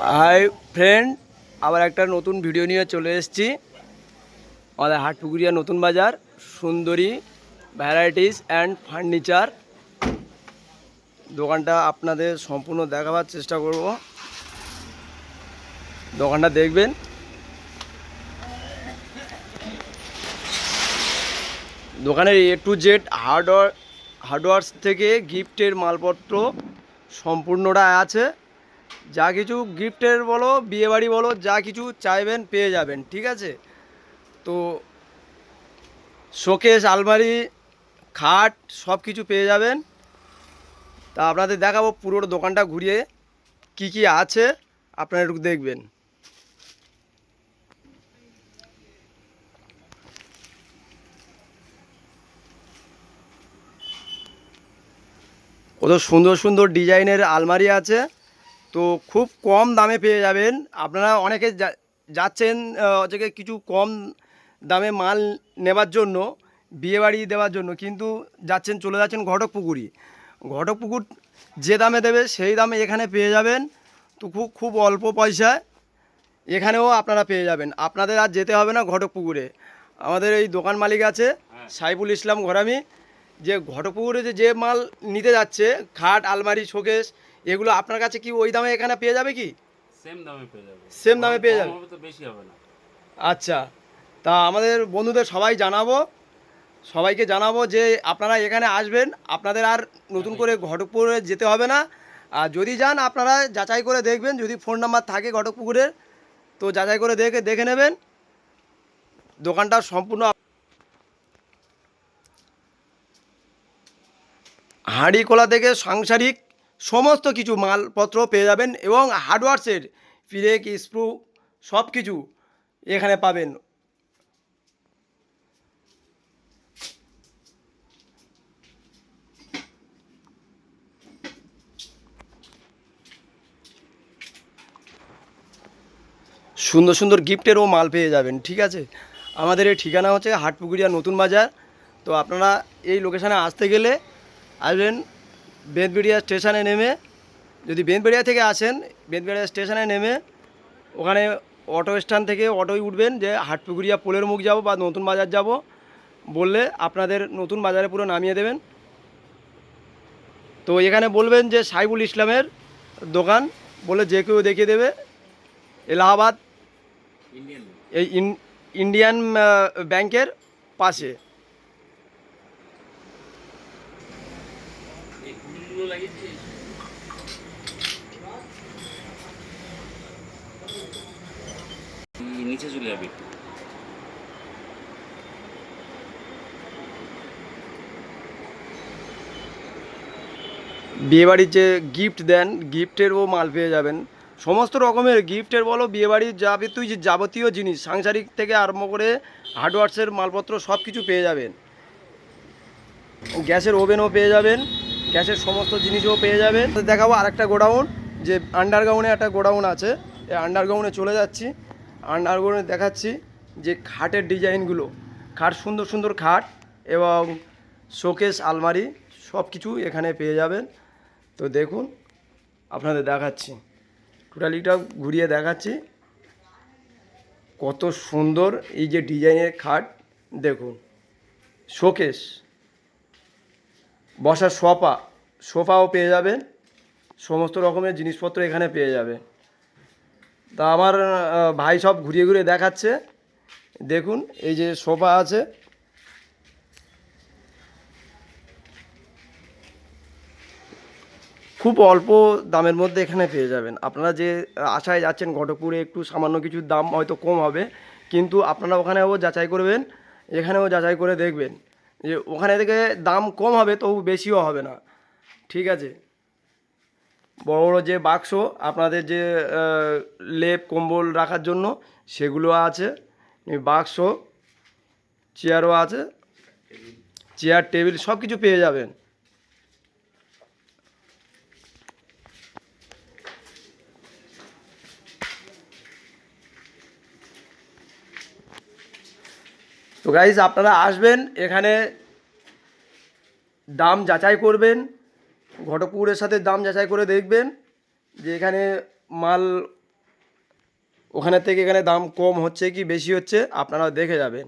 Hi friend, আবার একটা নতুন ভিডিও নিয়ে চলে এসেছি। আমাদের হাটপুকুরিয়া নতুন বাজার সুন্দরী ভ্যারাইটিস অ্যান্ড ফার্নিচার দোকানটা আপনাদের সম্পূর্ণ দেখাবার চেষ্টা করব। দোকানটা দেখবেন। দোকানের A to Z হার্ডওয়্যার্স থেকে গিফটের মালপত্র সম্পূর্ণটা আছে। যা কিছু গিফটের বলো, বিয়েবাড়ি বলো, যা কিছু চাইবেন পেয়ে যাবেন। ঠিক আছে, তো শোকেস, আলমারি, খাট সব কিছু পেয়ে যাবেন। তা আপনাদের দেখাবো পুরো দোকানটা ঘুরিয়ে কি কি আছে আপনারা একটু দেখবেন। কত সুন্দর সুন্দর ডিজাইনের আলমারি আছে, তো খুব কম দামে পেয়ে যাবেন। আপনারা অনেকে যাচ্ছেন হচ্ছে কিছু কম দামে মাল নেবার জন্য, বিয়েবাড়ি দেওয়ার জন্য, কিন্তু চলে যাচ্ছেন ঘটকপুকুর যে দামে দেবে সেই দামে এখানে পেয়ে যাবেন। তো খুব খুব অল্প পয়সায় এখানেও আপনারা পেয়ে যাবেন। আপনাদের আর যেতে হবে না ঘটকপুকুরে। আমাদের এই দোকান মালিক আছে সাইফুল ইসলাম ঘরামি, যে ঘটকপুকুরে যে মাল নিতে যাচ্ছে, খাট, আলমারি, শোকেস, এগুলো আপনার কাছে কি ওই দামে এখানে পেয়ে যাবে? কি সেম দামে পেয়ে যাবে? সেম দামে পেয়ে যাবে? তো বেশি হবে না। আচ্ছা, তা আমাদের বন্ধুদের সবাইকে জানাবো যে আপনারা এখানে আসবেন। আপনাদের আর নতুন করে ঘটকপুকুরে যেতে হবে না। আর যদি যান আপনারা যাচাই করে দেখবেন, যদি ফোন নাম্বার থাকে ঘটকপুকুরের তো যাচাই করে দেখে নেবেন। দোকানটা সম্পূর্ণ হাঁড়ি কলা থেকে সাংসারিক সমস্ত কিছু মালপত্র পেয়ে যাবেন, এবং হার্ডওয়ার্সের পিরেক, স্ক্রু সব কিছু এখানে পাবেন। সুন্দর সুন্দর গিফটেরও মাল পেয়ে যাবেন। ঠিক আছে, আমাদের এই ঠিকানা হচ্ছে হাটপুকুরিয়া নতুন বাজার। তো আপনারা এই লোকেশানে আসতে গেলে আসবেন বেদবেড়িয়া স্টেশনে নেমে। যদি বেদবেড়িয়া থেকে আসেন, বেদবেড়িয়া স্টেশনে নেমে ওখানে অটো স্ট্যান্ড থেকে অটোয় উঠবেন, যে হাটপুকুরিয়া পোলের মুখ যাব বা নতুন বাজার যাব বললে আপনাদের নতুন বাজারে পুরো নামিয়ে দেবেন। তো এখানে বলবেন যে সাইফুল ইসলামের দোকান বলে, যে কেউ দেখিয়ে দেবে। এলাহাবাদ এই ইন্ডিয়ান ব্যাংকের পাশে। নিচে চলে যাবে। বিয়েবাড়ির যে গিফট দেন, গিফটেরও মাল পেয়ে যাবেন। সমস্ত রকমের গিফটের বলো, বিয়েবাড়ির যাবতীয় জিনিস, সাংসারিক থেকে আরম্ভ করে হার্ডওয়ার্সের মালপত্র সব কিছু পেয়ে যাবেন। গ্যাসের ওভেনও পেয়ে যাবেন, গ্যাসের সমস্ত জিনিসও পেয়ে যাবেন। দেখাবো আরেকটা গোডাউন, যে আন্ডারগ্রাউন্ডে একটা গোডাউন আছে। এই আন্ডারগ্রাউন্ডে চলে যাচ্ছি, আন্ডারগ্রাউন্ডে দেখাচ্ছি যে খাটের ডিজাইনগুলো। খাট, সুন্দর সুন্দর খাট এবং শোকেস, আলমারি সব কিছু এখানে পেয়ে যাবেন। তো দেখুন, আপনাদের দেখাচ্ছি, টোটালিটা ঘুরিয়ে দেখাচ্ছি কত সুন্দর এই যে ডিজাইনের খাট। দেখুন, শোকেস, বসার সোফাও পেয়ে যাবেন। সমস্ত রকমের জিনিসপত্র এখানে পেয়ে যাবে। তা আমার ভাই সব ঘুরিয়ে ঘুরিয়ে দেখাচ্ছে। দেখুন, এই যে সোফা আছে, খুব অল্প দামের মধ্যে এখানে পেয়ে যাবেন। আপনারা যে আশায় যাচ্ছেন ঘটকপুরে একটু সামান্য কিছু দাম হয়তো কম হবে, কিন্তু আপনারা ওখানেও যাচাই করবেন, এখানেও যাচাই করে দেখবেন যে ওখানে থেকে দাম কম হবে, তবু বেশিও হবে না। ঠিক আছে, বড় বড় যে বাক্স, আপনাদের যে লেপ কম্বল রাখার জন্য সেগুলো আছে, বাক্স, চেয়ারও আছে, চেয়ার টেবিল সব কিছু পেয়ে যাবেন। তো গাইজ, আপনারা আসবেন এখানে, দাম যাচাই করবেন, ঘটকপুকুরের সাথে দাম যাচাই করে দেখবেন যে এখানে মাল ওখানে থেকে এখানে দাম কম হচ্ছে কি বেশি হচ্ছে আপনারা দেখে যাবেন।